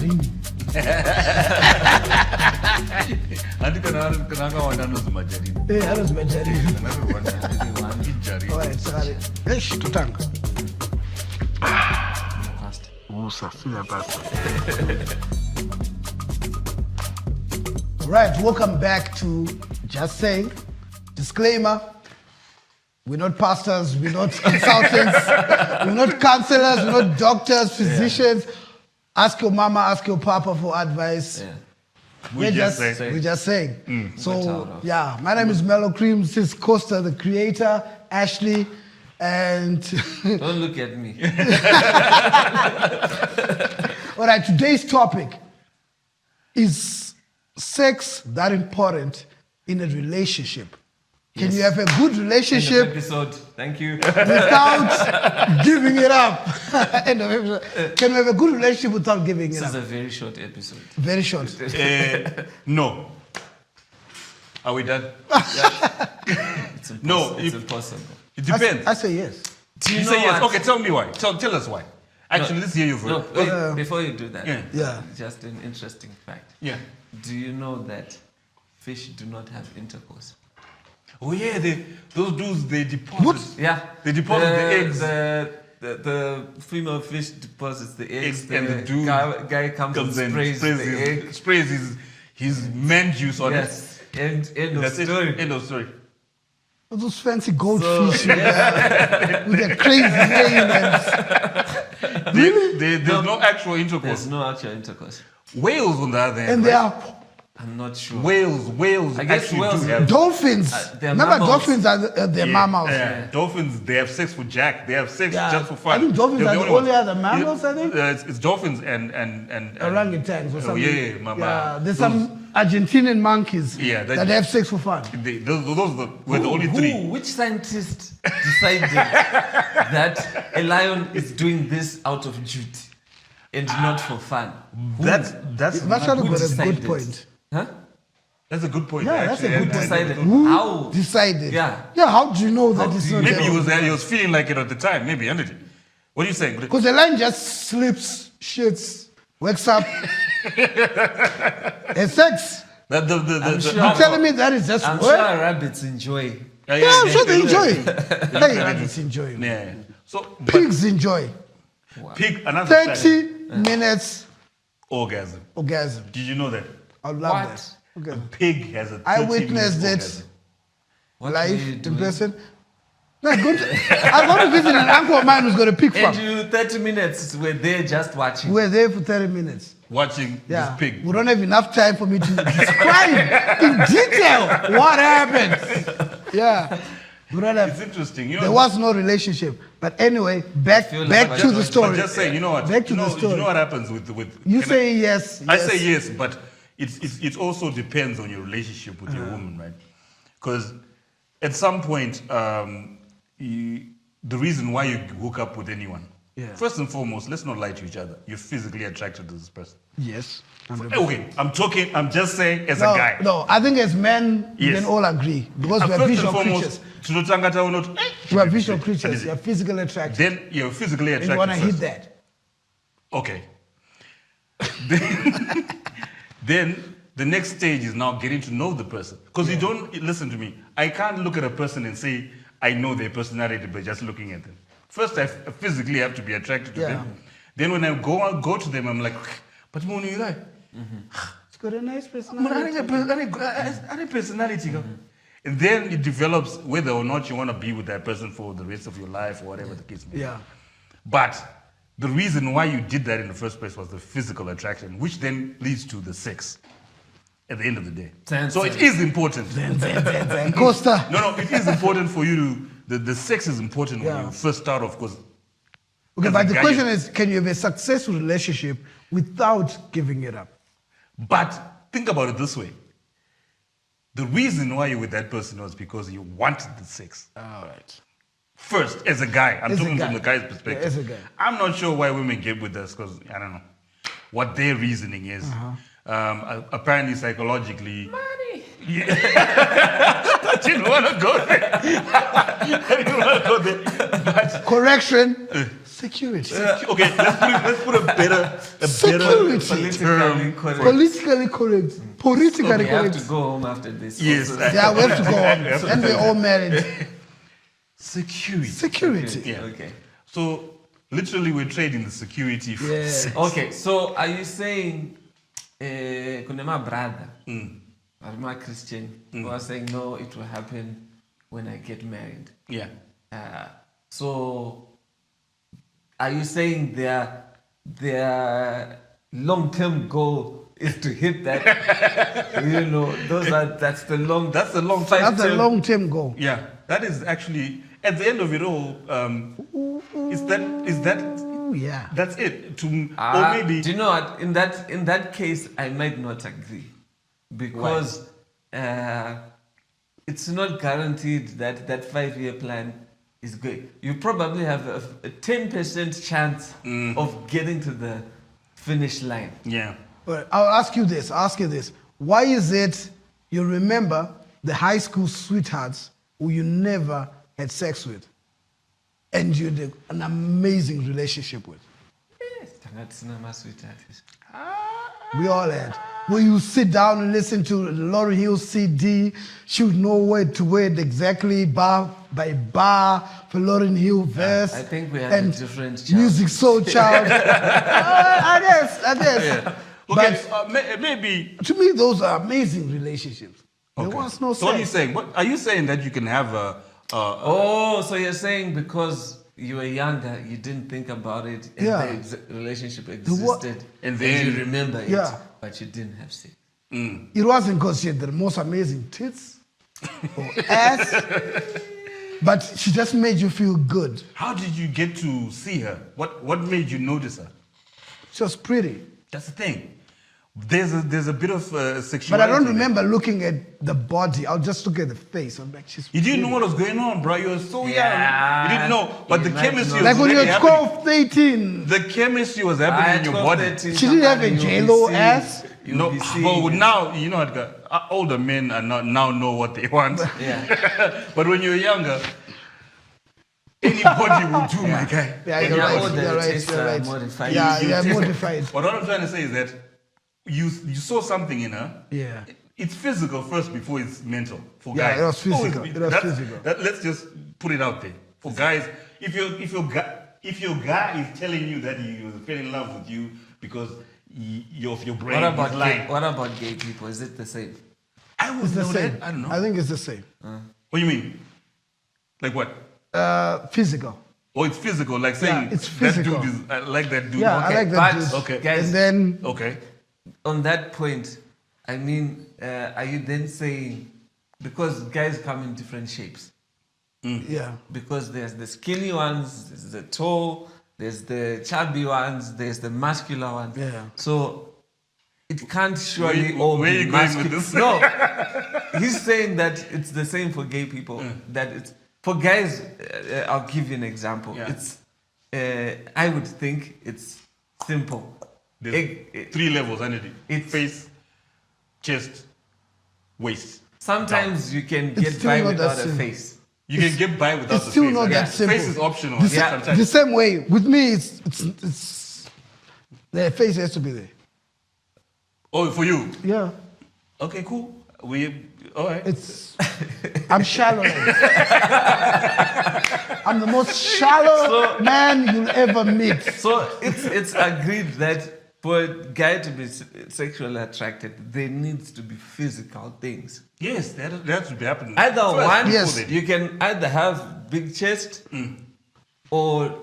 Jarini. Andi kana wanda nozimajarini. Anozimajarini. All right, sorry. Eish, tutanga. Right, welcome back to Just Saying. Disclaimer, we're not pastors, we're not consultants, we're not counselors, we're not doctors, physicians. Ask your mama, ask your papa for advice. Yeah. We're just saying. So, yeah, my name is Mellow. This is Costa The Creator, Ashley, and... Don't look at me. All right, today's topic is sex that important in a relationship? Can you have a good relationship? End of episode. Thank you. Without giving it up? End of episode. Can you have a good relationship without giving it up? This is a very short episode. Very short. No. Are we done? It's impossible. No, it's impossible. It depends. I say yes. You say yes. Okay, tell me why. Tell us why. Actually, let's hear you first. No, wait, before you do that, Yeah. just an interesting fact. Yeah. Do you know that fish do not have intercourse? Oh yeah, those dudes, they deposit. What? Yeah. They deposit the eggs. The female fish deposits the eggs. And the dude guy comes and sprays the egg. Sprays his man juice on Yes. it. End of That's story. it. End of story. Those fancy goldfish with their crazy names. There's no actual intercourse. There's no actual intercourse. Whales on the other hand. And they are I'm not sure. Whales. I guess actually whales do have. dolphins. they're Remember, mammals. dolphins are their mammals. Yeah. Dolphins, they have sex for jack. They have sex Yeah. just for fun. I think dolphins They're are the ones. only other mammals, I think? It's dolphins and Orangutans or something. yeah. There's some Argentinian monkeys that have sex for fun. Those were the only three. Which scientist decided that a lion is doing this out of duty and not for fun? That's You've actually Who got a decided? good point. Huh? That's a good point. Yeah, that's a actually. good point. Decided. Who How? decided? Yeah. Yeah, how do you know that How it's do not you- Maybe he was feeling like it at the time. Maybe, isn't it? What are you saying? Because the lion just sleeps, shits, wakes up, and sex. You're telling me that is just I'm what? sure rabbits enjoy. Yeah, I'm sure they enjoy it. Hey, rabbits enjoy it. Yeah. So Pigs enjoy. pig another 30 minutes orgasm. orgasm. Did you know that? I love What? that. A Okay. pig has a 30 I witnessed minute it orgasm. What were you live in doing? person. No, I got to visit an uncle of mine who's got a pig And farm. you 30 minutes were there just watching. We're there for 30 minutes. Watching Yeah. this pig. We don't have enough time for me to describe in detail what happened. Yeah. We don't It's have, interesting. You know, there was no relationship. But anyway, back feel back like to I the just- story. But just saying, you know what? Back to you know, the story. You know what happens with You can say yes. I say yes, but it also depends on your relationship with your woman, right? Because at some point, the reason why you hook up with anyone, first and foremost, let's not lie to each other. You're physically attracted to this person. Yes. Okay, I'm just saying as a No, guy. no, I think as men, we Yes. can all agree. Because we are First visual and creatures. foremost, We are visual creatures. You are physically attracted. then you're physically And attracted. you want to hit first. that. Okay. Then the next stage is now getting to know the person. Because you don't, listen to me, I can't look at a person and say, I know their personality by just looking at them. First, I physically have to be attracted to them. Then when I go to them, I'm like, but Mono, you like? It's got a nice personality. Personality. And then it develops whether or not you want to be with that person for the rest of your life or whatever the case may be. Yeah. But the reason why you did that in the first place was the physical attraction, which then leads to the sex at the end of the day. So it is important. Costa. No, it is important for you to, the sex is important when you first start off, because Okay, but the question is, can you have a successful relationship without giving it up? But think about it this way. The reason why you're with that person was because you wanted the sex. All right. First, as a guy, I'm As a talking guy. from the guy's perspective. Yeah, as a guy. I'm not sure why women get with us, because I don't know what their reasoning is. Apparently, psychologically. Money. Yeah. I didn't want to go there. I didn't want to go there. But Correction, Security. Okay, let's put a better Security. term. Politically correct. Politically So we have correct. to go home after this. Yes, Also. Yeah, we have to go on. And we're all married. Security. Security. Yeah. Okay. So literally, we're trading the security. For Yeah. Okay, so are you saying, my brother, or my Christian, who are saying, no, it will happen when I get married. Yeah. So are you saying their long-term goal is to hit that? That's the long. That's the long. That's a long-term goal. Yeah, that is actually at the end of it all. Is that Oh, yeah. that's it? Or maybe Do you know what? In that case, I might not agree, because it's not guaranteed that 5-year plan is good. You probably have a 10% chance of getting to the finish line. yeah. But I'll ask you this. Why is it you remember the high school sweethearts who you never had sex with and you had an amazing relationship with? Yes, that's not my sweetheart. We all had. Where you sit down and listen to Lauryn Hill CD, she would know word to word exactly, bar by bar, for Lauryn Hill verse. I think we had and a different child. Music Soul Child. I guess. Yeah. Okay, maybe. To me, those are amazing relationships. There Okay. was no So what are you sex. saying? What are you saying that you can have a? So you're saying because you were younger, you didn't think about it, and Yeah. the relationship wa- existed, And and then- you remember it, Yeah. but you didn't have sex. It wasn't because she had the most amazing tits or ass, but she just made you feel good. How did you get to see her? What made you notice her? She was pretty. That's the thing. There's a bit of sexuality. But I don't there. remember looking at the body. I'll just look at the face. I'm like, she's You didn't know pretty. what was going on, bro. You were so Yeah. young. You didn't know. But You the might chemistry not. was Like when already you're happening. 12, 13. The chemistry was happening in your body. She didn't have a J-Lo ass? No, but now you know what? Older men are now know what they want. Yeah. But when you're younger, anybody will do, my guy. Yeah, When you're you're right. older, You're the right. tastes You're are right. modified. Yeah, You yeah, taste it. modified. But what I'm trying to say is that you saw something in her. Yeah. It's physical first before it's mental. For Yeah, guys, it was physical. Always- It was that's- physical. let's just put it out there. For guys, if your guy is telling you that he fell in love with you because of your brain, What about he's lying. what about gay people? Is it the same? I would It's the know same. that. I don't know. I think it's the same. What do you mean? Like what? Physical. Oh, it's physical. Like saying it's physical. that dude is I like that dude. Yeah, I Okay, like that but- dude. Okay. Guys, And then Okay. on that point, I mean, are you then saying, because guys come in different shapes, yeah. because there's the skinny ones, there's the tall, there's the chubby ones, there's the muscular ones. Yeah. So it can't surely all where be you going with muscular. this? No, he's saying that it's the same for gay people. That it's for guys. I'll give you an example. Yeah. It's I would think it's simple. There's 3 levels, Andy. It's- Face, chest, waist. Sometimes you can It's get still by not that without a simple. face. You can get by without It's the still face. not Like, that simple. Face is optional. The, Yeah. Sometimes. the same way with me, it's the face has to be there. Oh, for you. Yeah. Okay, cool. All right. It's I'm shallow. I'm the most shallow man you'll ever meet. So it's agreed that for a guy to be sexually attracted, there needs to be physical things. Yes, that should be happening. Either First, one, before Yes. they- you can either have big chest or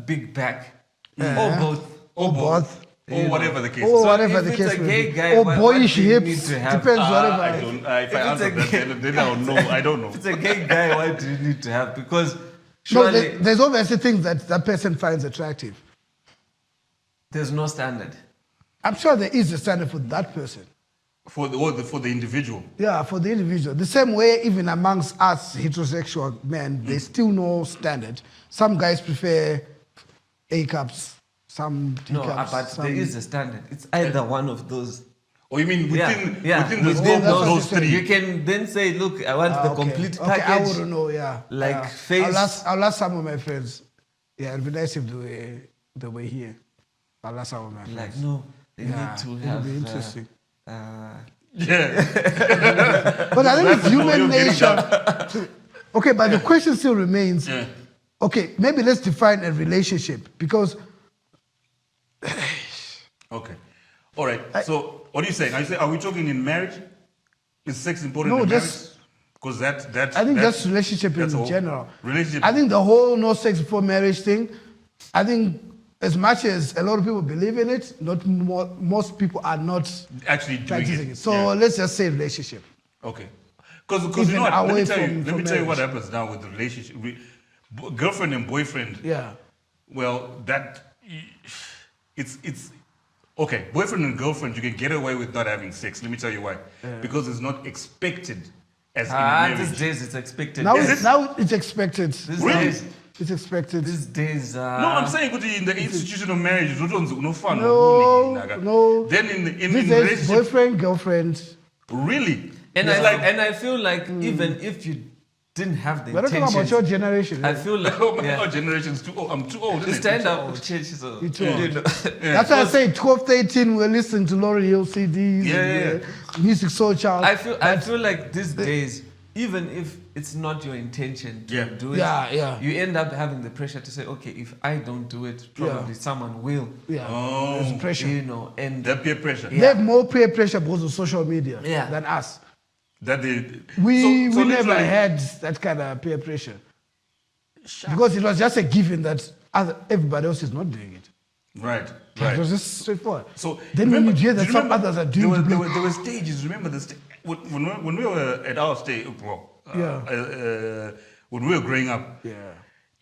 big back, or both. Or both. or whatever the case Or is. whatever if the it's case a may gay be. guy, Or what boyish do you need hips. to have? Depends I whatever. don't. If I If it's answer a that, gay- then I don't know. I don't know. If it's a gay guy, what do you need to have? Because No, surely there's obviously things that person finds attractive. there's no standard. I'm sure there is a standard for that person. For the individual. Yeah, for the individual. The same way, even amongst us heterosexual men, there's still no standard. Some guys prefer A cups, some D No, cups. but some... there is a standard. It's either one of those. Or you mean within the Within scope of those those three. three? You can then say, look, I want the okay. complete Okay, I package. wouldn't know, yeah. Like yeah. face- I'll ask some of my friends. Yeah, it'd be nice if they were here. But that's how my Like, friends. no, they Yeah, need to it'd have. be interesting. Yeah. But I think it's That's the way human of getting nature. Okay, but the question still remains. Yeah. Okay, maybe let's define a relationship because Okay. All right. So what are you saying? Are we talking in marriage? Is sex important No, in just- marriage? Because that I think just relationship that's in all. general. Relationship. I think the whole no sex before marriage thing, I think as much as a lot of people believe in it, most people are not actually doing practicing it. it. So Yeah. let's just say relationship. Okay. Because you Even know what? Let away me tell you what from happens now with the relationship. Girlfriend and boyfriend. Yeah. Well, it's okay. Boyfriend and girlfriend, you can get away with not having sex. Let me tell you why. Because it's not expected as in marriage. These days it's expected. Now, Is it's, it? now it's expected. These Really? days, It's expected. these days. No, I'm saying ukuthi in the institution of marriage, it's no fun. No. Then in These in days, relationship, boyfriend, girlfriend. really. And It's I feel like even if you didn't have the We're not talking about intention, your generation. I feel like oh my yeah. God, generation's too old. I'm too old. Isn't Just it? stand up, change. So You too old. you know. That's why I say 12, 13, we're listening to Lauryn Hill CDs Yeah, and yeah. Music Soul Child. I feel like these days, even if it's not your intention to Yeah. do it, Yeah. you end up having the pressure to say, okay, if I don't do it, probably someone will. Yeah, Oh. there's pressure. You know, and That peer pressure. They have more peer pressure because of social media Yeah. than us. That they. We so never literally- had that kind of peer pressure. Because it was just a given that everybody else is not doing it. Right. It Right. was just straightforward. So then when you hear that do some remember- others are doing it, there were stages. Remember when we were at our stage. Well, when we were growing up, yeah.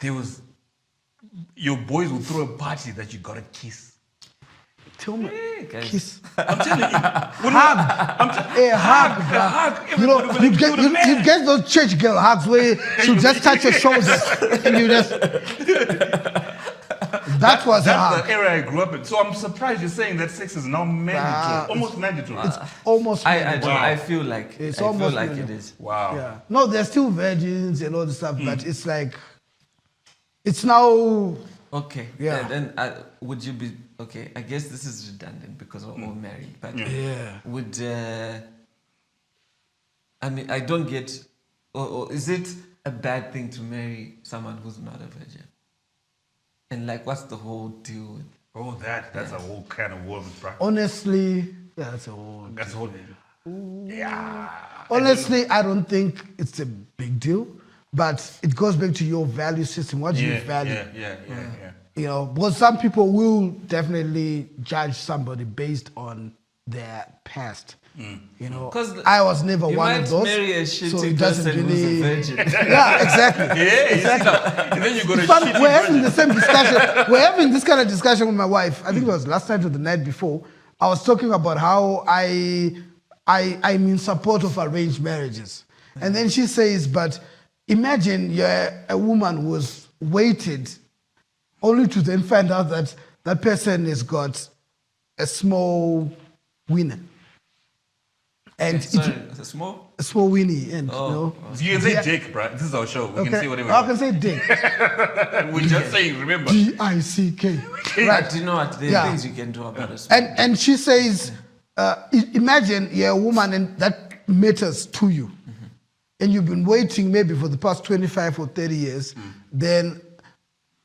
there was your boys would throw a party that you got to kiss. Tell me, guys. kiss. I'm telling you, Hug. A hug, bruh. hug. You know, Everybody you would do the man. get those church girl hugs where she'll just touch your shoulders and you just. That was a That's hug. the era I grew up in. So I'm surprised you're saying that sex is now mandatory, almost mandatory. It's almost. I feel like It's I feel almost like like- it is. Wow. Yeah. No, there's still virgins and all the stuff, but it's like, it's now. Okay. Yeah. Then would you be okay? I guess this is redundant because we're all married, but Yeah. would I mean I don't get or is it a bad thing to marry someone who's not a virgin? And like what's the whole deal with Oh, that's a whole kind of world, bro. Honestly, yeah, that's a whole. That's a whole. Yeah. Honestly, I don't think it's a big deal, but it goes back to your value system. What do you value? Yeah. You know, because some people will definitely judge somebody based on their past. You know, 'Cause I was never you one might of those. marry a so shitty it doesn't person really. who's a virgin. Yeah, exactly. Yeah, exactly. And then you got a But shitty we're having version. the same discussion. We're having this kind of discussion with my wife. I think it was last night or the night before. I was talking about how I'm in support of arranged marriages. And then she says, but imagine you're a woman who was waited only to then find out that that person has got a small winner. And Sorry, it's a small. a small winnie, and you know. You can say dick, bro. This is our show. We can say whatever. I can say dick. We're just saying, remember. D-I-C-K. Right. Do you know what? There are Yeah. things you can do about a small. And she says, imagine you're a woman and that matters to you. And you've been waiting maybe for the past 25 or 30 years. Then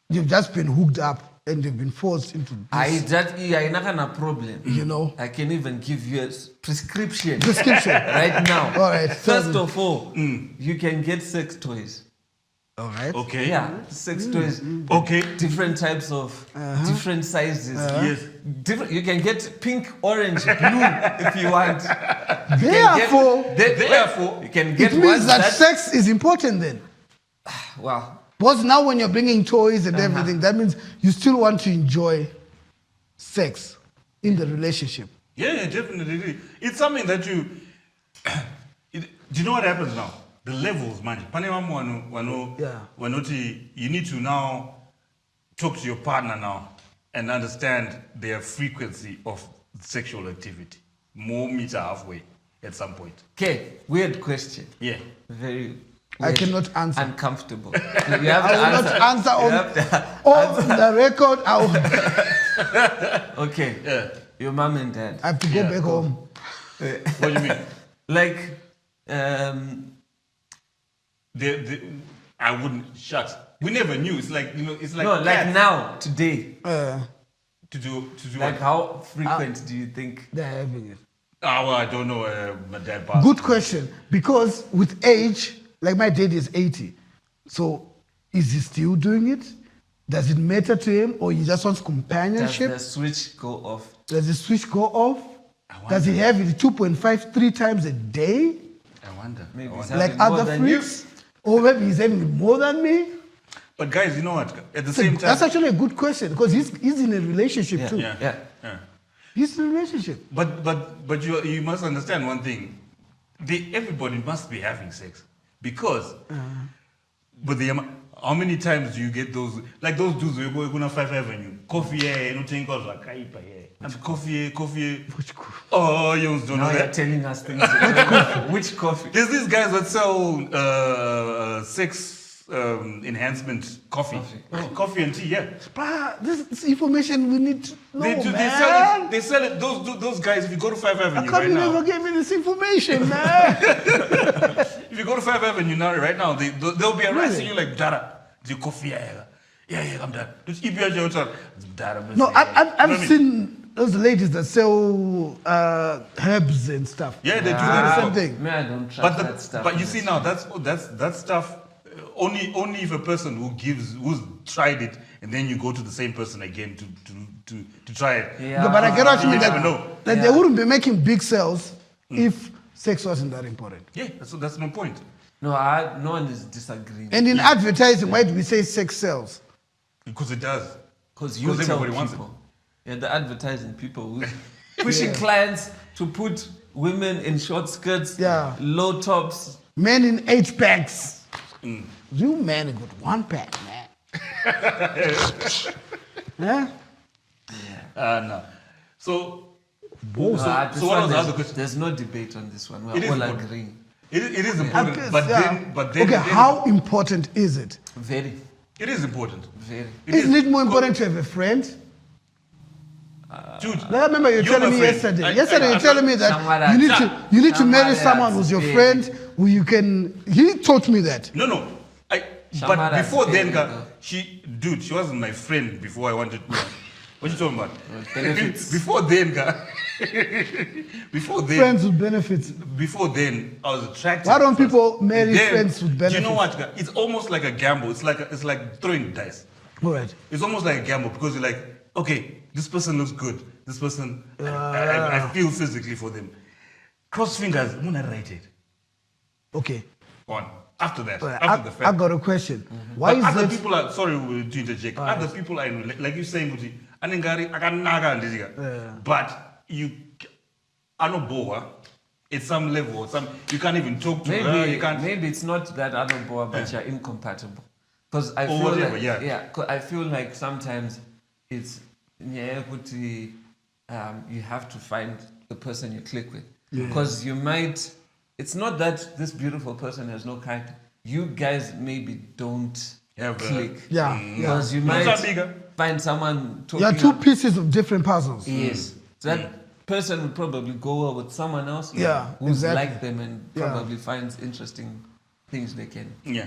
you've just been hooked up and you've been forced into this, I'm not gonna problem. you know. I can even give you a prescription Prescription. right now. All right. First of all, you can get sex toys. All right. Okay. Yeah, sex toys. Okay. Different types of, different sizes. Yes. Different. You can get pink, orange, blue if you want. Therefore, Therefore, you can get it means ones that sex is important then. Wow. Because now when you're bringing toys and everything, that means you still want to enjoy sex in the relationship. Yeah, definitely. It's something that you. Do you know what happens now? The levels, man. You need to now talk to your partner now and understand their frequency of sexual activity. More meter halfway at some point. Okay, weird question. Yeah. Very. I cannot answer. Uncomfortable. You have I to will not answer You on have to- the record. I Okay. Yeah. Your mom and dad. have to go back home. What do you mean? Like, I wouldn't. Shucks. We never knew. It's like It's like no, like cats. now, today. To do Like what? how frequent do you think? They're having it. Well, I don't know. My dad passed. Good question. Because with age, like my dad is 80. So is he still doing it? Does it matter to him, or he just wants Does companionship? the switch go off? Does the switch go off? I Does he wonder. have it 2.5, 3 times a day? I wonder. Maybe I it's wonder. having Like more other than you. freaks? Or maybe he's having it more than me? But guys, you know what? At the So same time, that's actually a good question, because he's in a relationship Yeah. too. yeah. He's in a relationship. But you must understand one thing. Everybody must be having sex because. But how many times do you get those dudes who go to 5th Avenue, coffee here, no thing called like kaipa here, and coffee. Oh, you don't know Now you're that. telling us things. Which coffee? There's these guys that sell sex enhancement coffee, coffee and tea. Yeah. But this information we need to know, They do. man. They sell it. Those guys. If you go to 5th Avenue How come right you now, never gave me this information, man? if you go to 5th Avenue now, right now, they'll be harassing Really? you like Dara. The coffee, yeah, I'm done. Just keep your hotel. No, I've seen those ladies that sell herbs and stuff. Yeah, they do It's that. the as same well. thing. Man, I don't trust But that stuff. but you see now, that's stuff. Only if a person who's tried it, and then you go to the same person again to try it. Yeah. No, but I get what you mean. You never know. That they Yeah. wouldn't be making big sales if sex wasn't that important. Yeah, that's my point. No, no one is disagreeing. And in advertising, why do we say sex sells? Because it does. Because you Because tell everybody wants people. Yeah, the advertising people who pushing clients to put women in short skirts, Yeah. low tops. Men in 8 packs. You men got 1 pack, man. Yeah? No. So. No, So this what was one, the other question? there's no debate on this one. It We're is all important. agreeing. It is I important, guess, but yeah. then. Okay, how important is it? Very, It is important. very. Isn't it more important to have a friend? Dude, Like, I remember you you're telling my me friend. yesterday. Yesterday you're telling me that Samara- you need to marry Samara- someone who's your yeah. friend, who you can. He taught me that. No. But Shamara before is then, very Ka, good. she wasn't my friend before I wanted to. What you talking about? benefits. Before then, Ka, Friends with benefits. before then, I was attracted. Why don't first. people marry Then, friends with Do you know benefits? what? Ka? It's almost like a gamble. It's like throwing dice. All right. It's almost like a gamble because you're like, okay, this person looks good. This person, I feel physically for them. Cross fingers, I'm gonna write it. Okay. On. After that, All right. after the fact. I got a question. Why But is other that? people are sorry to interject. Other people I know, like you saying, Kuti, anengari akanaga and this guy. But you, I know Boa. At some level, you can't even talk to her. You can't. Maybe it's not that I don't bore, but you're incompatible. Because I Or feel whatever, like yeah. 'cause I feel like sometimes it's you have to find the person you click with. Because you might. It's not that this beautiful person has no character. You guys maybe don't Have, click. Yeah. Because you No, might it's not bigger. find someone talking. You are 2 up- pieces of different puzzles. Yes. So that person would probably go well with someone else Yeah, who's exactly. like them and Yeah. probably finds interesting things they can. Yeah.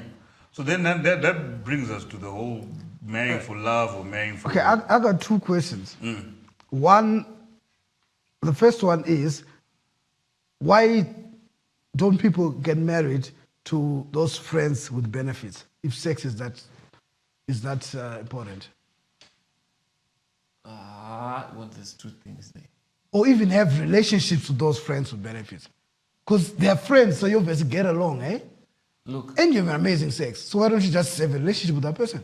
So then that brings us to the whole marrying for love or marrying for. Okay, I got 2 questions. One, the first one is, why don't people get married to those friends with benefits if sex is that important? Well, there's 2 things there. Or even have relationships with those friends with benefits? Because they're friends, so you obviously get along, eh? Look, And you have amazing sex. So why don't you just have a relationship with that person?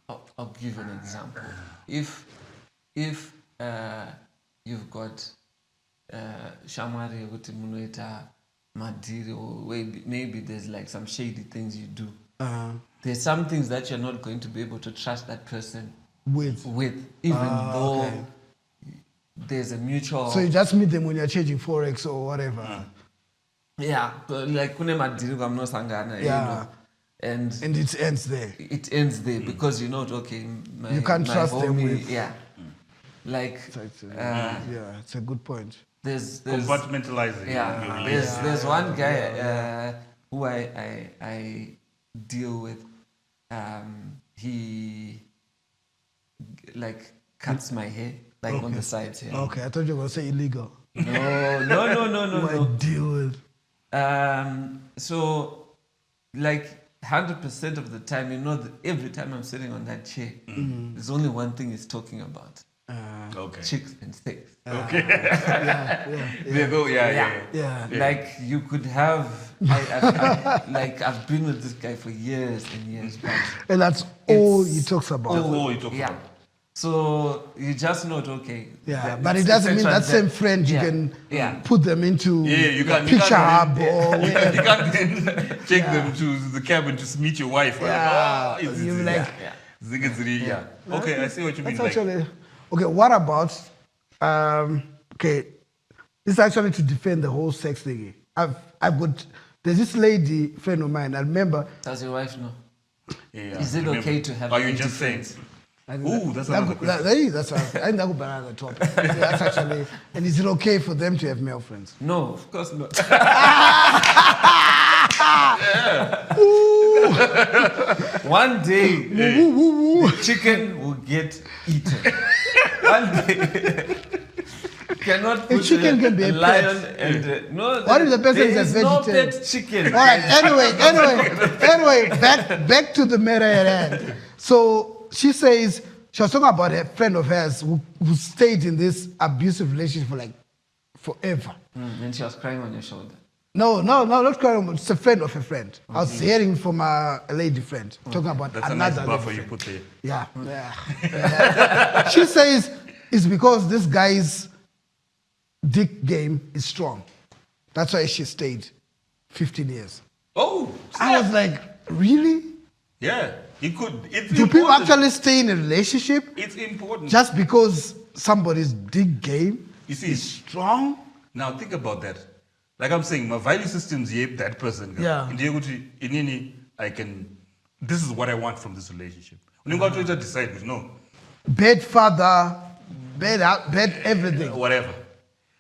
I'll give you an example. If you've got shamari kuti munoita madiri, or maybe there's like some shady things you do. There's some things that you're not going to be able to trust that person With. even though okay. there's a mutual. So you just meet them when you're changing Forex or whatever. Yeah, like kune madhiri kwamunosangana, Yeah. you know, and And it ends there. it ends there because you know, okay, You can't my trust them homie, with- yeah, like Yeah, it's a good point. there's Compartmentalizing yeah, your relationship. there's one guy who I deal with. He like cuts my hair like on the sides here. Okay, I thought you were going to say illegal. No. Who I deal with. So, like 100% of the time, you know, that every time I'm sitting on that chair, there's only one thing he's talking about: Okay. chicks and sex. There you go. Yeah. Like you could have, I've been with this guy for years and years, but And that's all he talks about. That's all he talks yeah. about. So you just note, okay. Yeah, that but it it's doesn't mean that essential same friend you yeah, can yeah. put them into You can't Picture Hub or you whatever. can't then take them to the cabin to meet your wife. Yeah, Like, you like- yeah. Okay, I see what you mean. That's Like, actually okay. What about okay? This is actually to defend the whole sex thing. I've got there's this lady friend of mine. I remember. Does your wife know? yeah, Is it remember. okay to have Are you empty just saying? friends? Ooh, that's another question. That's I think that would be another topic. That's actually, and is it okay for them to have male friends? No, of course not. One day, the chicken will get eaten. One day. Cannot put chicken can be a lion pet. and no. What if the person there is a is no vegetarian? pet chicken. All right. Anyway, back to the matter at hand. So she says she was talking about a friend of hers who stayed in this abusive relationship for like forever. And she was crying on your shoulder. No, not crying. It's a friend of a friend. I was hearing from a lady friend talking about That's a nice another buffer lady you friend. put there. Yeah. She says it's because this guy's dick game is strong. That's why she stayed 15 years. Oh, I was like, really? yeah. You could. It's Do people important. actually stay in a relationship It's important. just because somebody's dick game You see, is strong? now think about that. Like I'm saying, my value systems, that person. Yeah. I can. This is what I want from this relationship. When you go to decide, no, Bed father, bed everything. whatever.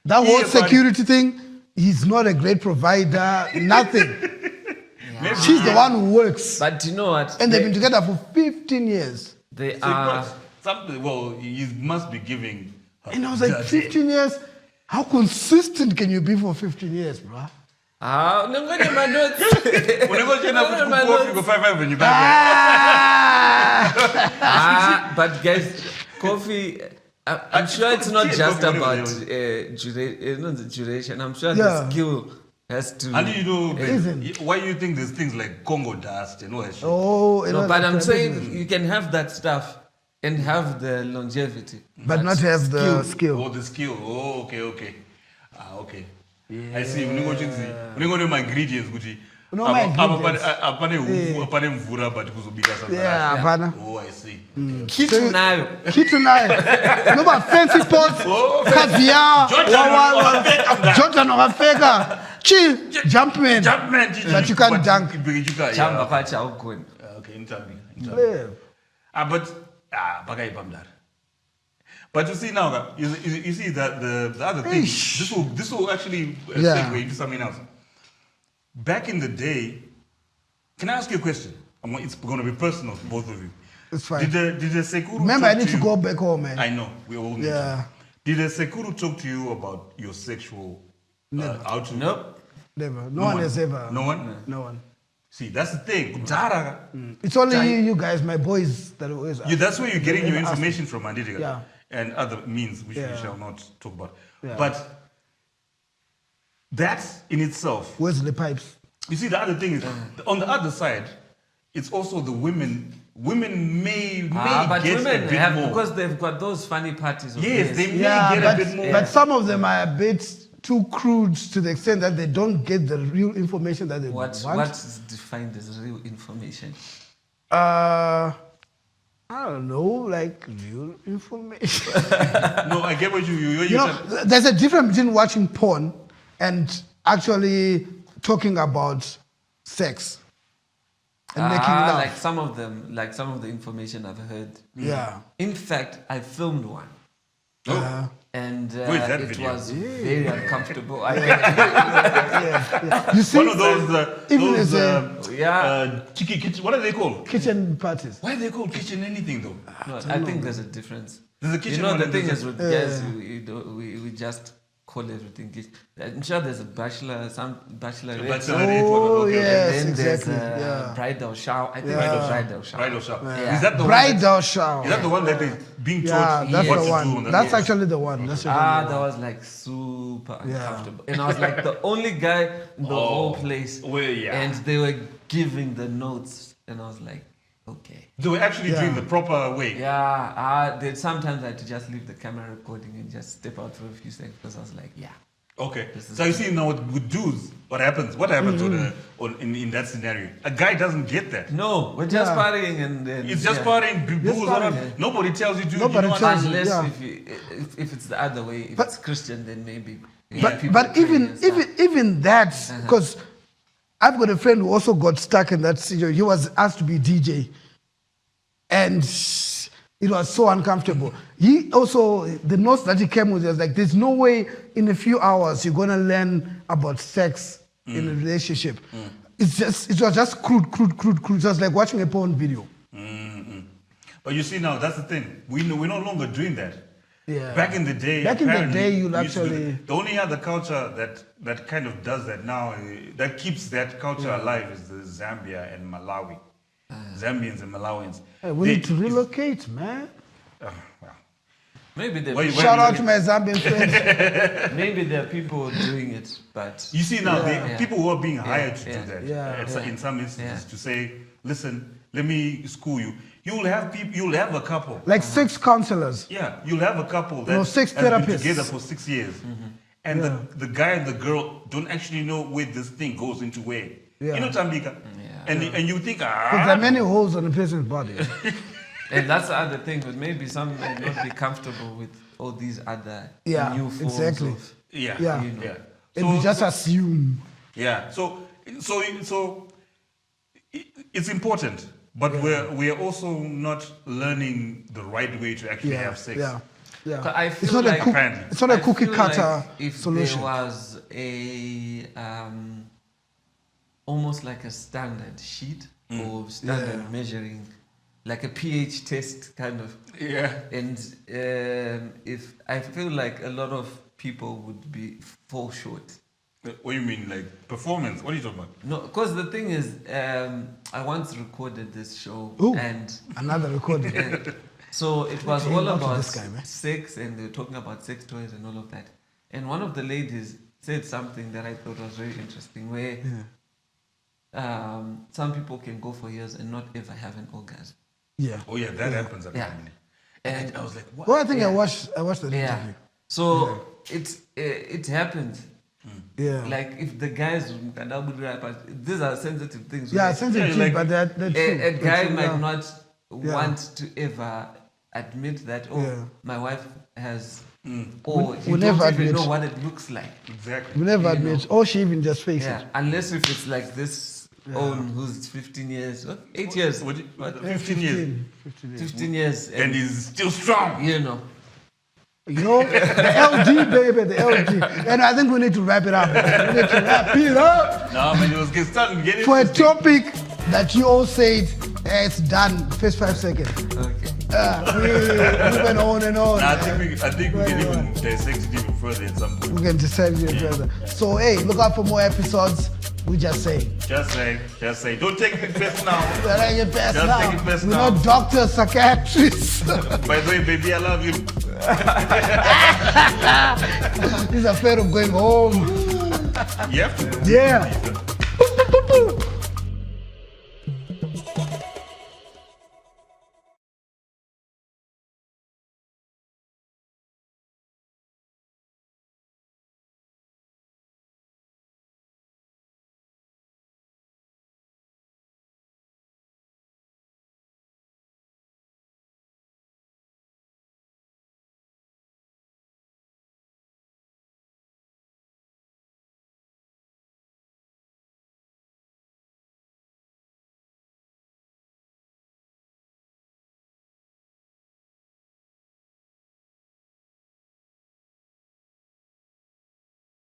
That whole Yeah, but- security thing, he's not a great provider, nothing. Maybe She's the one who works. But you know what? And they've been together for 15 years. They So are. something. Well, he must be giving. Her And I was like, that- 15 years? How consistent can you be for 15 years, bro? Ah, no, go to my notes. When you go to No, my coffee, you go notes. 5 when you back. Ah! But guys, coffee. I'm sure it's not Cheers, just coffee, about whatever. not the duration. I'm sure Yeah. the skill has to. And you know, Isn't. why you think there's things like Congo dust and all that shit? Oh, No, but I'm saying you can have that stuff and have the longevity. but not have the skill. Oh, the skill. Oh, okay. Okay. I see. When you go to my ingredients, Gucci. No, my ingredients. Apane mvura but kuzobika something. Yeah, hapana. Oh, I see. Kitu nayo. Kitu nayo. No, but fancy pots, Oh, caviar, Jordan, Jordan wakafeka. Chill, Jumpman. Jumpman. But you can't dunk. Chamba kwacha ukuni. Okay, interview. Yeah. Bagai Bamdar. But you see now, you see that the other thing, this will actually Yeah. segue into something else. Back in the day, can I ask you a question? It's going to be personal for both of you. It's fine. Did the Sekuru Remember, talk I need to you? go back home, man. I know, we all need Yeah. to. Did the Sekuru talk to you about your sexual, how to... Nope. Never. No one has ever. No one? No one. See, that's the thing. Jara, It's only you guys, my boys, that always ask. that's where you're getting your Never ask information from, Andita. Yeah. And other means, which we Yeah. shall not talk about. Yeah. But that in itself, Where's the pipes? you see, the other thing is, on the other side, it's also the women. Women may But get women a bit have more. because they've got those funny parties. Of Yes, theirs. they may Yeah, get a bit more. but some of them are a bit too crude to the extent that they don't get the real information that they want. What is defined as real information? I don't know, like real information. No, I get what you You know, there's a difference between watching porn and actually talking about sex and making love. like some of the information I've heard. Yeah. In fact, I filmed one. Oh. And Where's that it video? was very uncomfortable. You see, One of those, even those as kitchen, what are they called? kitchen parties. Why are they called kitchen anything though? No, I think there's a difference. There's a kitchen You know, one the and thing there's is with guys, we just call everything kitchen. I'm sure there's a bachelor, some bachelorette. Bachelorette, Oh, okay, okay. yes, And then there's exactly. a Yeah. bridal shower. I think Yeah. it's a bridal shower. Bridal shower. Yeah. Is that the one? Bridal shower. Is that the one that is being Yeah, taught that's what the to one. do? That's actually the one. That's actually That the one. was like super Yeah. uncomfortable. And I was like the only guy in the whole place. well, yeah. And they were giving the notes. And I was like, okay. They were actually doing the proper way. Yeah, sometimes I had to just leave the camera recording and just step out for a few seconds because I was like, yeah. Okay. This is So you see now with dudes, what happens? What happens in that scenario? A guy doesn't get that. No, we're just Yeah. partying and It's just partying, booze partying, around. yeah. Nobody tells you to. Nobody you know tells what? you. Unless Yeah. if it's the other way, if But- it's Christian, then maybe. But even that, because I've got a friend who also got stuck in that situation. He was asked to be DJ, and it was so uncomfortable. He also, the notes that he came with was like, there's no way in a few hours you're gonna learn about sex in a relationship. It was just crude. It was like watching a porn video. But you see now, that's the thing. We're no longer doing that. Yeah. Back in the day, Back in the apparently, day, you'll we used to do actually- that. The only other culture that kind of does that now, that keeps that culture alive, is the Zambia and Malawi. Zambians and Malawians. Hey, we need to relocate, man. Well, Maybe there, Wait, Shout out to my Zambian friends. maybe there are people doing it, but you see now, Yeah. people who are being hired to do that. Yeah. In some instances, Yeah. to say, listen, let me school you. You'll have a couple. Like 6 counselors. Yeah, you'll have a couple that No, 6 has been therapists. together for 6 years. And the guy and the girl don't actually know where this thing goes into where. Yeah. You know, Tambika? And you think, There are many holes on a person's body. and that's the other thing. But maybe some may not be comfortable with all these other Yeah, new forms exactly. of. yeah, Yeah. You know. yeah. And we just assume. Yeah. So it's important, but we're also not learning the right way to actually have sex. Yeah. Yeah. I It's feel not like- Apparently. it's not a I cookie feel cutter like if solution. there was a almost like a standard sheet or standard Yeah. measuring, like a pH test kind of. Yeah. And if I feel like a lot of people would fall short. What do you mean, like performance? What are you talking about? No, because the thing is, I once recorded this show, Ooh. and Another recording. so it was Hey, all not to about this guy, man. sex, and they were talking about sex toys and all of that. And one of the ladies said something that I thought was very interesting, where some people can go for years and not ever have an orgasm. Yeah. Oh yeah, that happens at Yeah. family. And I was like, what? Well, I think Yeah. I watched the yeah, interview. so it happens. Yeah. Like if the guys, these are sensitive things. Yeah, where sensitive, like- but they're true. a They're guy true, might yeah. not want to ever admit that, oh, Yeah. my wife has, or We you don't never even admit. know what it looks like. Exactly. We never you admit, or she even just face Yeah, it. unless if it's like this own who's 15 years, 8 years, What, 15 years. 15 years. 15 years, And he's still strong. you know. You know, the LG, baby, the LG. And I think we need to wrap it up. We need to wrap it up No, but it was starting to get for a interesting. topic that you all said, it's done, first 5 seconds. Okay. We went on and on. I think we can even dissect it even further at some point. We can decide it further. So, hey, look out for more episodes. We just say. Just say. Don't take it best now. We're at your best Just now. take it best We're now. not doctors, psychiatrists. By the way, baby, I love you. He's afraid of going home. You have to. Yeah.